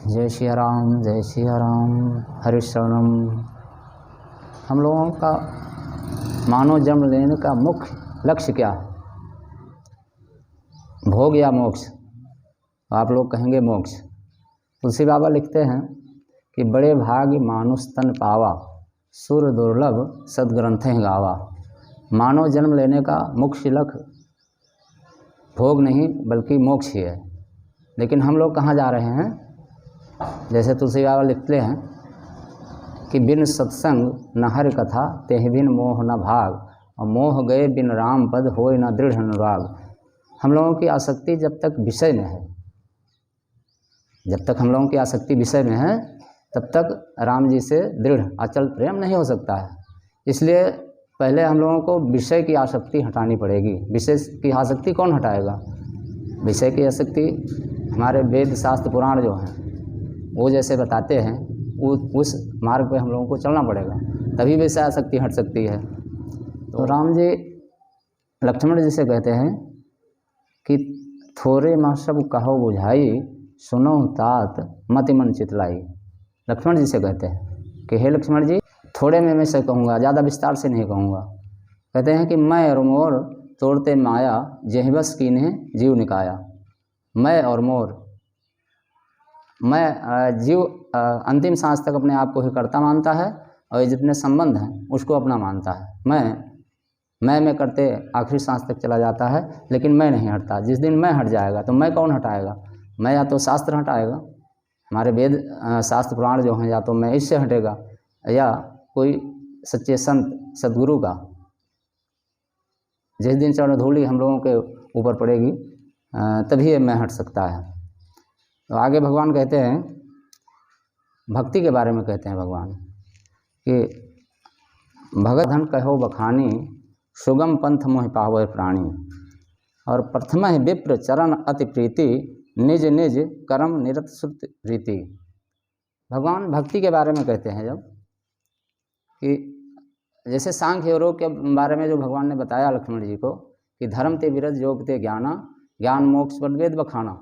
जय श्री राम, जय श्री राम। हरि शरणम। हम लोगों का मानव जन्म लेने का मुख्य लक्ष्य क्या है? भोग या मोक्ष? आप लोग कहेंगे मोक्ष। तुलसी बाबा लिखते हैं कि बड़े भाग्य मानुष तन पावा, सुर दुर्लभ सद्ग्रंथें गावा। मानव जन्म लेने का मुख्य लक्ष्य भोग नहीं बल्कि मोक्ष ही है। लेकिन हम लोग कहाँ जा रहे हैं? जैसे तुलसी बाबा लिखते हैं कि बिन सत्संग न हरि कथा, तेहि बिन मोह न भाग, और मोह गए बिन राम पद होय न दृढ़ अनुराग। हम लोगों की आसक्ति जब तक विषय में है, जब तक हम लोगों की आसक्ति विषय में है, तब तक राम जी से दृढ़ अचल प्रेम नहीं हो सकता है। इसलिए पहले हम लोगों को विषय की आसक्ति हटानी पड़ेगी। विषय की आसक्ति कौन हटाएगा? विषय की आसक्ति हमारे वेद शास्त्र पुराण जो हैं वो जैसे बताते हैं, उस मार्ग पे हम लोगों को चलना पड़ेगा, तभी विषय आसक्ति हट सकती है। तो राम जी लक्ष्मण जी से कहते हैं कि थोरे माँ सब कहो बुझाई, सुनो तात मति मन चितलाई। लक्ष्मण जी से कहते हैं कि हे लक्ष्मण जी, थोड़े में मैं से कहूँगा, ज़्यादा विस्तार से नहीं कहूँगा। कहते हैं कि मैं और मोर तोड़ते माया, जेहि बस कीन्हे जीव निकाया। मैं और मोर, मैं जीव अंतिम सांस तक अपने आप को ही कर्ता मानता है, और ये जितने संबंध हैं उसको अपना मानता है। मैं करते आखिरी सांस तक चला जाता है, लेकिन मैं नहीं हटता। जिस दिन मैं हट जाएगा तो मैं कौन हटाएगा? मैं या तो शास्त्र हटाएगा, हमारे वेद शास्त्र पुराण जो हैं, या तो मैं इससे हटेगा, या कोई सच्चे संत सदगुरु का। जिस दिन चरण धूलि हम लोगों के ऊपर पड़ेगी तभी ये मैं हट सकता है। तो आगे भगवान कहते हैं, भक्ति के बारे में कहते हैं भगवान कि भगत धन कहो बखानी, सुगम पंथ मोहि पावै प्राणी। और प्रथम ही विप्र चरण अति प्रीति, निज निज कर्म निरत सुत रीति। भगवान भक्ति के बारे में कहते हैं जब, कि जैसे सांख्य और योग के बारे में जो भगवान ने बताया लक्ष्मण जी को कि धर्म ते विरज योग ते ज्ञाना, ज्ञान मोक्ष पद वेद बखाना।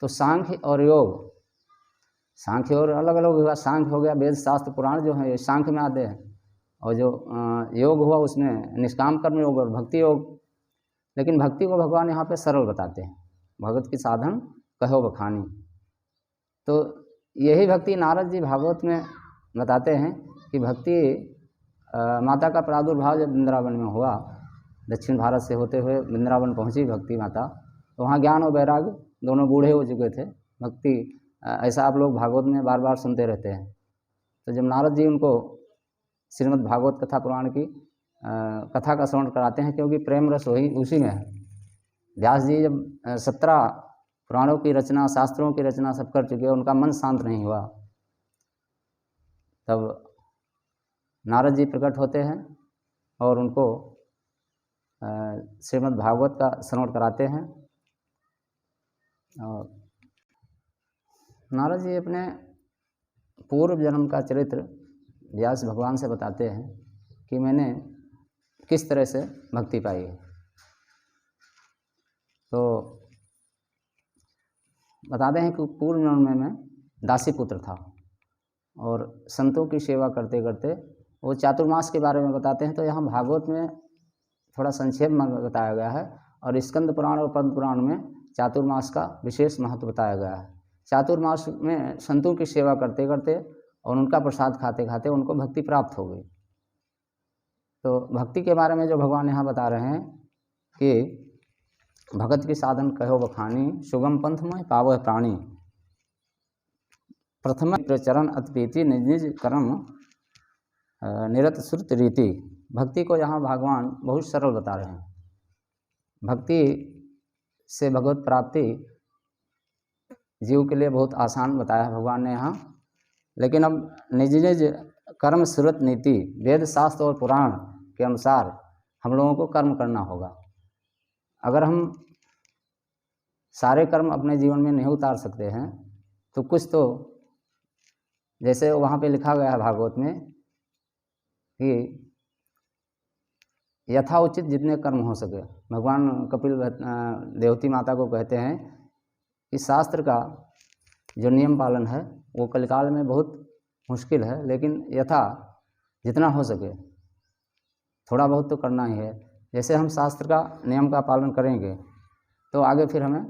तो सांख्य और योग, सांख्य और अलग अलग हुआ। सांख्य हो गया वेद शास्त्र पुराण जो है, ये सांख्य में आते हैं, और जो योग हुआ उसमें निष्काम कर्म योग और भक्ति योग। लेकिन भक्ति को भगवान यहाँ पे सरल बताते हैं, भगत की साधन कहो बखानी। तो यही भक्ति नारद जी भागवत में बताते हैं कि भक्ति माता का प्रादुर्भाव जब वृंदावन में हुआ, दक्षिण भारत से होते हुए वृंदावन पहुँची भक्ति माता, तो वहाँ ज्ञान और वैराग्य दोनों बूढ़े हो चुके थे। भक्ति ऐसा आप लोग भागवत में बार बार सुनते रहते हैं। तो जब नारद जी उनको श्रीमद् भागवत कथा पुराण की कथा का श्रवण कराते हैं, क्योंकि प्रेम रस वही उसी में है। व्यास जी जब 17 पुराणों की रचना, शास्त्रों की रचना सब कर चुके, उनका मन शांत नहीं हुआ, तब नारद जी प्रकट होते हैं और उनको श्रीमद् भागवत का श्रवण कराते हैं। और नारद जी अपने पूर्व जन्म का चरित्र व्यास भगवान से बताते हैं कि मैंने किस तरह से भक्ति पाई है। तो बताते हैं कि पूर्व जन्म में मैं दासी पुत्र था, और संतों की सेवा करते करते वो चातुर्मास के बारे में बताते हैं। तो यहाँ भागवत में थोड़ा संक्षेप में बताया गया है, और स्कंद पुराण और पद्म पुराण में चातुर्मास का विशेष महत्व बताया गया है। चातुर्मास में संतों की सेवा करते करते और उनका प्रसाद खाते खाते उनको भक्ति प्राप्त हो गई। तो भक्ति के बारे में जो भगवान यहाँ बता रहे हैं कि भगत की साधन कहो बखानी, सुगम पंथ मोहि पावै प्राणी। प्रथम चरण अति प्रीति, निज निज कर्म निरत श्रुत रीति। भक्ति को यहाँ भगवान बहुत सरल बता रहे हैं। भक्ति से भगवत प्राप्ति जीव के लिए बहुत आसान बताया भगवान ने यहाँ। लेकिन अब निज निज कर्म श्रुत नीति, वेद शास्त्र और पुराण के अनुसार हम लोगों को कर्म करना होगा। अगर हम सारे कर्म अपने जीवन में नहीं उतार सकते हैं, तो कुछ तो, जैसे वहाँ पे लिखा गया है भागवत में कि यथाउचित जितने कर्म हो सके। भगवान कपिल देवती माता को कहते हैं कि शास्त्र का जो नियम पालन है वो कलिकाल में बहुत मुश्किल है, लेकिन यथा जितना हो सके थोड़ा बहुत तो करना ही है। जैसे हम शास्त्र का नियम का पालन करेंगे तो आगे फिर हमें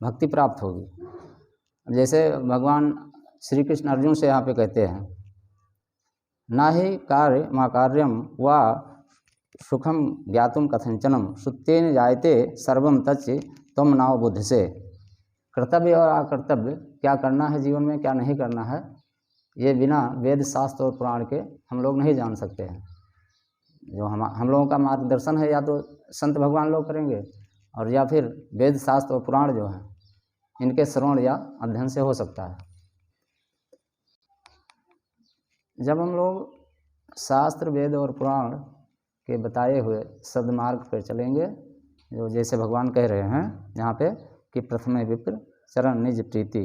भक्ति प्राप्त होगी। जैसे भगवान श्री कृष्ण अर्जुन से यहाँ पे कहते हैं, ना ही कार्य मा कार्यम व सुखम ज्ञातुम कथंचनम सुत्तेन जायते सर्वम तच्च त्वम नाव बुद्धि से। कर्तव्य और अकर्तव्य, क्या करना है जीवन में क्या नहीं करना है, ये बिना वेद शास्त्र और पुराण के हम लोग नहीं जान सकते हैं। जो हम लोगों का मार्गदर्शन है या तो संत भगवान लोग करेंगे और या फिर वेद शास्त्र और पुराण जो है इनके श्रवण या अध्ययन से हो सकता है। जब हम लोग शास्त्र वेद और पुराण के बताए हुए सद्मार्ग पर चलेंगे, जो जैसे भगवान कह रहे हैं यहाँ पे कि प्रथमे विप्र चरण निज प्रीति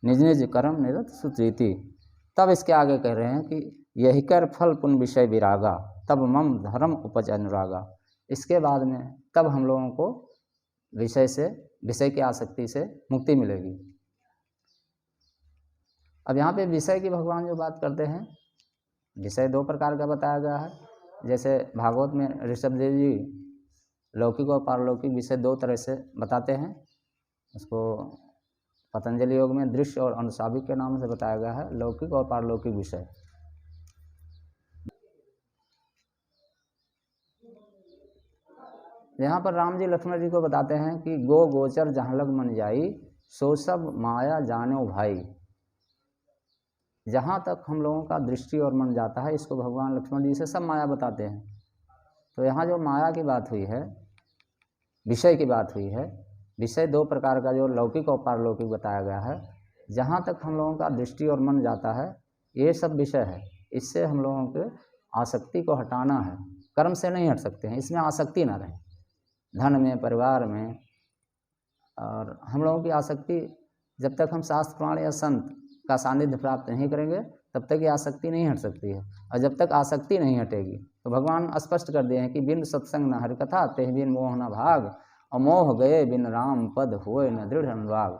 निज निज कर्म निरत सुप्रीति, तब इसके आगे कह रहे हैं कि यही कर फल पुण्य विषय विरागा तब मम धर्म उपज अनुरागा। इसके बाद में तब हम लोगों को विषय की आसक्ति से मुक्ति मिलेगी। अब यहाँ पे विषय की भगवान जो बात करते हैं, विषय दो प्रकार का बताया गया है। जैसे भागवत में ऋषभदेव जी लौकिक और पारलौकिक विषय दो तरह से बताते हैं। उसको पतंजलि योग में दृश्य और अनुसाविक के नाम से बताया गया है, लौकिक और पारलौकिक विषय। यहाँ पर राम जी लक्ष्मण जी को बताते हैं कि गो गोचर जहाँ लग मन जाई सो सब माया जानो भाई। जहाँ तक हम लोगों का दृष्टि और मन जाता है, इसको भगवान लक्ष्मण जी से सब माया बताते हैं। तो यहाँ जो माया की बात हुई है, विषय की बात हुई है, विषय दो प्रकार का जो लौकिक और पारलौकिक बताया गया है। जहाँ तक हम लोगों का दृष्टि और मन जाता है ये सब विषय है। इससे हम लोगों के आसक्ति को हटाना है, कर्म से नहीं हट सकते हैं, इसमें आसक्ति ना रहे, धन में, परिवार में। और हम लोगों की आसक्ति जब तक हम शास्त्र पुराण या संत का सानिध्य प्राप्त नहीं करेंगे तब तक ये आसक्ति नहीं हट सकती है। और जब तक आसक्ति नहीं हटेगी तो भगवान स्पष्ट कर दिए हैं कि बिन सत्संग न हरि कथा तेह बिन मोह न भाग, अमोह गए बिन राम पद होए न दृढ़ अनुराग।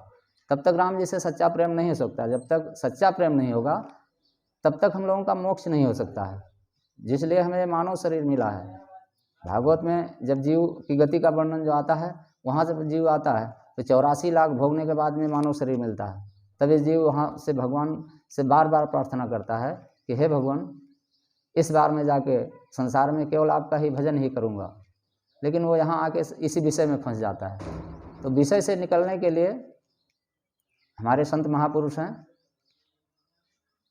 तब तक राम जी से सच्चा प्रेम नहीं हो सकता। जब तक सच्चा प्रेम नहीं होगा तब तक हम लोगों का मोक्ष नहीं हो सकता है, जिसलिए हमें मानव शरीर मिला है। भागवत में जब जीव की गति का वर्णन जो आता है, वहाँ जब जीव आता है तो 84 लाख भोगने के बाद में मानव शरीर मिलता है। तब इस जीव वहाँ से भगवान से बार बार प्रार्थना करता है कि हे भगवान, इस बार में जाके संसार में केवल आपका ही भजन ही करूँगा। लेकिन वो यहाँ आके इसी विषय में फंस जाता है। तो विषय से निकलने के लिए हमारे संत महापुरुष हैं,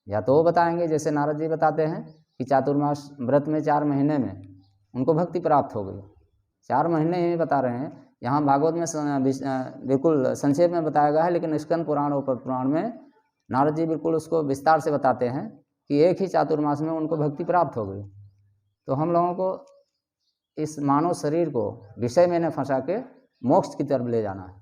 या तो वो बताएंगे जैसे नारद जी बताते हैं कि चातुर्मास व्रत में 4 महीने में उनको भक्ति प्राप्त हो गई। 4 महीने ही बता रहे हैं। यहाँ भागवत में बिल्कुल संक्षेप में बताया गया है, लेकिन स्कंद पुराण और पद्म पुराण में नारद जी बिल्कुल उसको विस्तार से बताते हैं कि एक ही चातुर्मास में उनको भक्ति प्राप्त हो गई। तो हम लोगों को इस मानव शरीर को विषय में न फंसा के मोक्ष की तरफ ले जाना है।